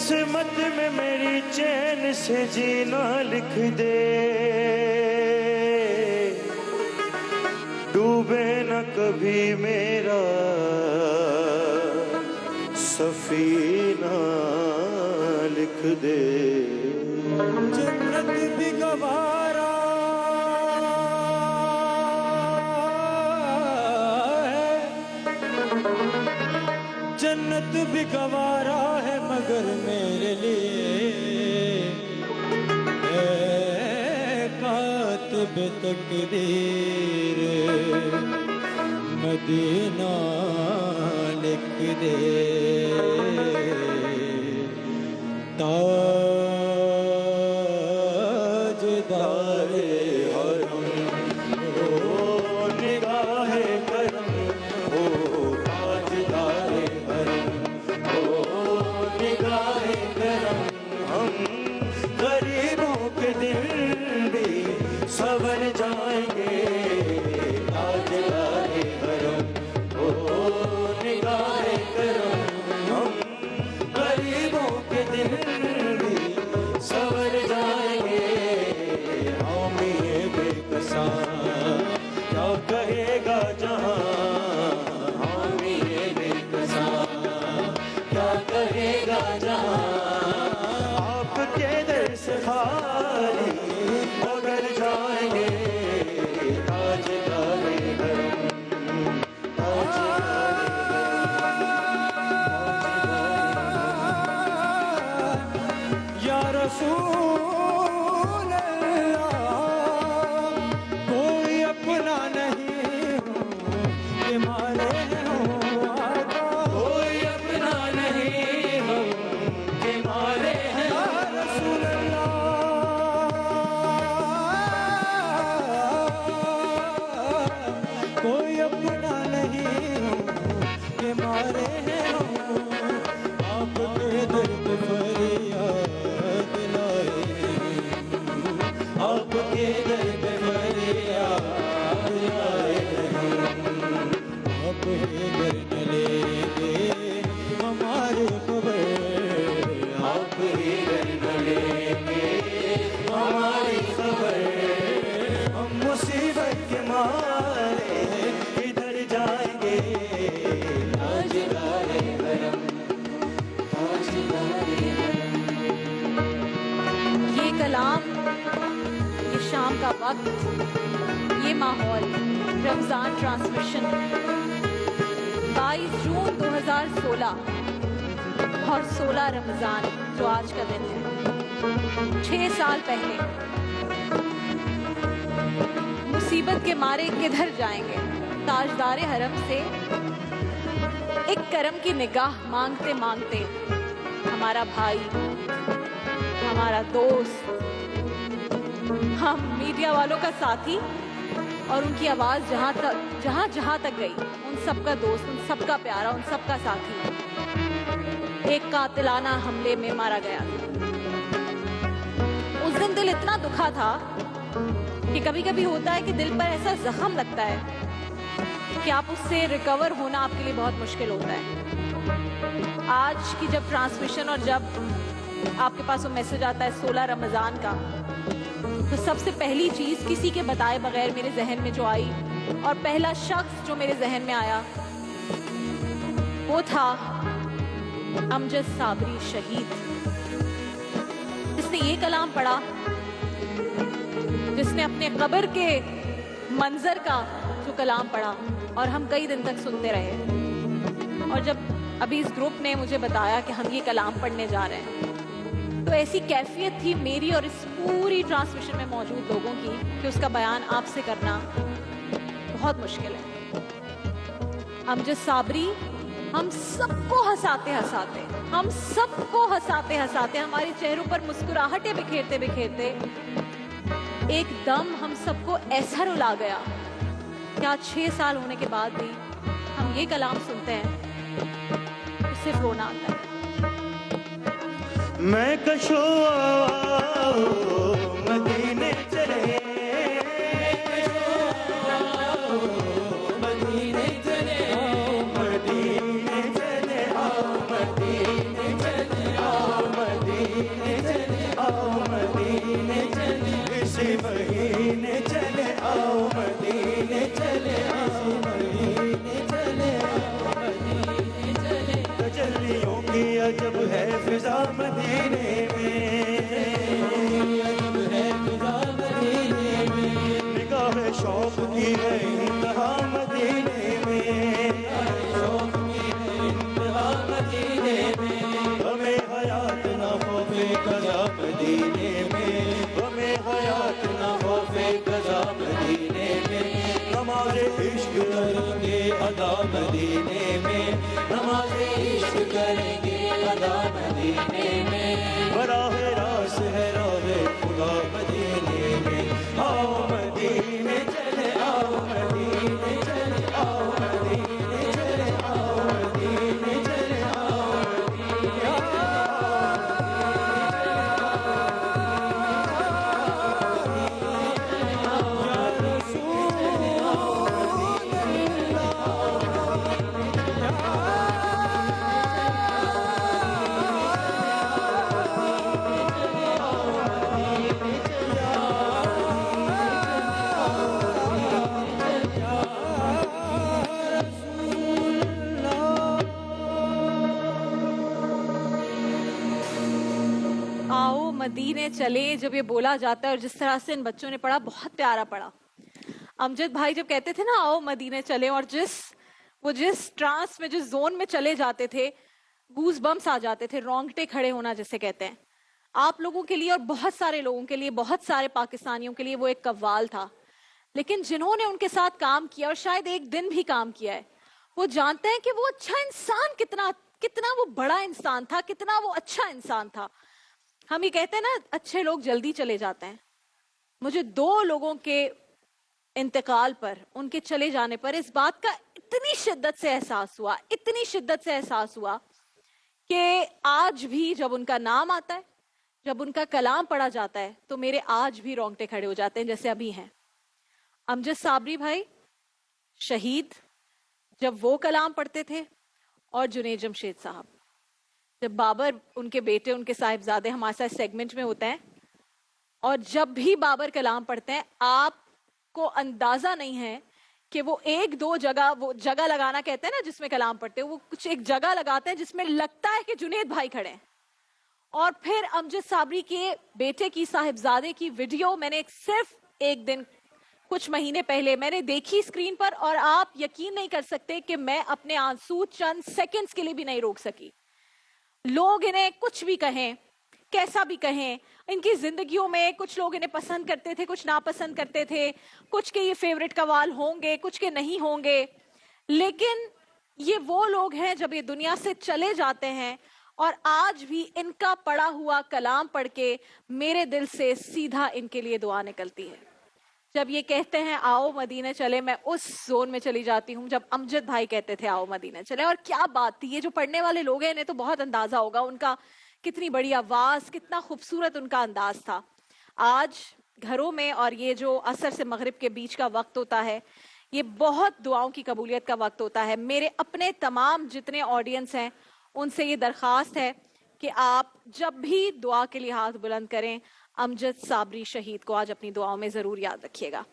قسمت میں میری چین سے جینا لکھ دے، ڈوبے نہ کبھی میرا سفینہ لکھ دے۔ جنت بھی گوارا ہے، جنت بھی گوارا ہے مگر میرے لیے اے کاتب تقدیر مدینہ لکھ دے۔ تاجدار حرم او نگاہ کرم، او تاجدار حرم، او نگاہ کرم، ہم غریبوں کے دل بھی سنور جائیں گے، تاجدار حرم، او نگاہ کرم، ہم غریبوں کے دل بھی سنور جائیں گے۔ حامی بے کساں کیا کہے گا جہاں، حامی بے کساں کیا کہے گا جہاں، آپ کے در سے خالی مگر جائیں گے، تاجدار حرم، تاجدار یا رسول اللہ کوئی اپنا نہیں ہوں کہ مارے ہوں آقا، کوئی اپنا نہیں ہم کہ مارے ہیں، یا رسول اللہ کوئی اپنا نہیں ہوں کہ مارے ہوں، آپ کے درد فریاد لائے ہوں، آپ کے در پہ فریاد لائے ہم، آپ ہی گر نہ لے گے ہماری خبر، آپ ہی گر نہ لیں گے ہماری خبر، ہم مصیبت کے مارے ادھر جائیں گے، تاجدار حرم، تاجدار حرم۔ یہ کلام، یہ شام کا وقت، یہ ماحول، رمضان ٹرانسمیشن 22 جون 2016 اور 16 رمضان جو آج کا دن ہے، 6 سال پہلے مصیبت کے مارے کدھر جائیں گے، تاجدار حرم سے ایک کرم کی نگاہ مانگتے مانگتے ہمارا بھائی، ہمارا دوست، ہم میڈیا والوں کا ساتھی اور ان کی آواز جہاں تک گئی، ان سب کا دوست، ان سب کا پیارا، ان سب کا ساتھی ایک قاتلانہ حملے میں مارا گیا۔ اس دن دل اتنا دکھا تھا کہ کبھی کبھی ہوتا ہے کہ دل پر ایسا زخم لگتا ہے کہ آپ اس سے ریکور ہونا آپ کے لیے بہت مشکل ہوتا ہے۔ آج کی جب ٹرانسمیشن اور جب آپ کے پاس وہ میسج آتا ہے 16 رمضان کا، تو سب سے پہلی چیز کسی کے بتائے بغیر میرے ذہن میں جو آئی اور پہلا شخص جو میرے ذہن میں آیا وہ تھا امجد صابری شہید، جس نے یہ کلام پڑھا، جس نے اپنے قبر کے منظر کا جو کلام پڑھا اور ہم کئی دن تک سنتے رہے۔ اور جب ابھی اس گروپ نے مجھے بتایا کہ ہم یہ کلام پڑھنے جا رہے ہیں تو ایسی کیفیت تھی میری اور اس پوری ٹرانسمیشن میں موجود لوگوں کی کہ اس کا بیان آپ سے کرنا بہت مشکل ہے۔ امجد صابری ہم سب کو ہنساتے ہنساتے ہمارے چہروں پر مسکراہٹیں بکھیرتے بکھیرتے ایک دم ہم سب کو ایسا رلا گیا کہ آج 6 سال ہونے کے بعد بھی ہم یہ کلام سنتے ہیں تو صرف رونا آتا ہے۔ میں کشو مدینے چلے، مدینے چلے مدینے چلے، مدینے چلے، अदा मदीने में, नमाज़े इश्क करेंगे अदा मदीने में, बराह रास है राहे खुदा मदीने में। आओ मदीने चले, आओ मदीने चले, आओ मदीने चले, आओ मदीने चले, आओ आओ मदीने चले जब ये बोला जाता है और जिस तरह से इन बच्चों ने पढ़ा, बहुत प्यारा पढ़ा। अमजद भाई जब कहते थे ना आओ मदीने चले, और जिस ट्रांस में, जिस जोन में चले जाते थे, गूज बम्स आ जाते थे, रोंगटे खड़े होना जिसे कहते हैं। आप लोगों के लिए और बहुत सारे लोगों के लिए, बहुत सारे पाकिस्तानियों के लिए वो एक कव्वाल था। लेकिन जिन्होंने उनके साथ काम किया और शायद एक दिन भी काम किया है, वो जानते हैं कि वो अच्छा इंसान कितना वो बड़ा इंसान था, कितना वो अच्छा इंसान था। हम ये कहते हैं ना अच्छे लोग जल्दी चले जाते हैं। मुझे 2 लोगों के इंतकाल पर, उनके चले जाने पर इस बात का इतनी शिद्दत से एहसास हुआ, इतनी शिद्दत से एहसास हुआ कि आज भी जब उनका नाम आता है, जब उनका कलाम पढ़ा जाता है, तो मेरे आज भी रोंगटे खड़े हो जाते हैं जैसे अभी हैं। अमजद साबरी भाई शहीद, जब वो कलाम पढ़ते थे, और जुनैद जमशेद साहब, जब बाबर, उनके बेटे, उनके साहिबजादे हमारे साथ सेगमेंट में होते हैं, और जब भी बाबर कलाम पढ़ते हैं, आपको अंदाजा नहीं है कि वो 1-2 जगह, वो जगह लगाना कहते हैं ना जिसमें कलाम पढ़ते हैं, वो कुछ एक जगह लगाते हैं जिसमें लगता है कि जुनैद भाई खड़े हैं। और फिर अमजद साबरी के बेटे की, साहिबजादे की वीडियो मैंने सिर्फ एक दिन, कुछ महीने पहले मैंने देखी स्क्रीन पर, और आप यकीन नहीं कर सकते कि मैं अपने आंसू चंद सेकंड्स के लिए भी नहीं रोक सकी। लोग इन्हें कुछ भी कहें, कैसा भी कहें, इनकी जिंदगियों में कुछ लोग इन्हें पसंद करते थे, कुछ नापसंद करते थे, कुछ के ये फेवरेट कवाल होंगे, कुछ के नहीं होंगे, लेकिन ये वो लोग हैं जब ये दुनिया से चले जाते हैं, और आज भी इनका पढ़ा हुआ कलाम पढ़ के मेरे दिल से सीधा इनके लिए दुआ निकलती है। जब ये कहते हैं आओ मदीने चले, मैं उस जोन में चली जाती हूँ जब अमजद भाई कहते थे आओ मदीने चले। और क्या बात थी, ये जो पढ़ने वाले लोग हैं इन्हें तो बहुत अंदाजा होगा उनका, कितनी बड़ी आवाज, कितना खूबसूरत उनका अंदाज था। आज घरों में, और ये जो असर से मगरिब के बीच का वक्त होता है, ये बहुत दुआओं की कबूलियत का वक्त होता है। मेरे अपने तमाम जितने ऑडियंस हैं उनसे ये दरख्वास्त है कि आप जब भी दुआ के लिए हाथ बुलंद करें, अमजद साबरी शहीद को आज अपनी दुआओं में जरूर याद रखिएगा।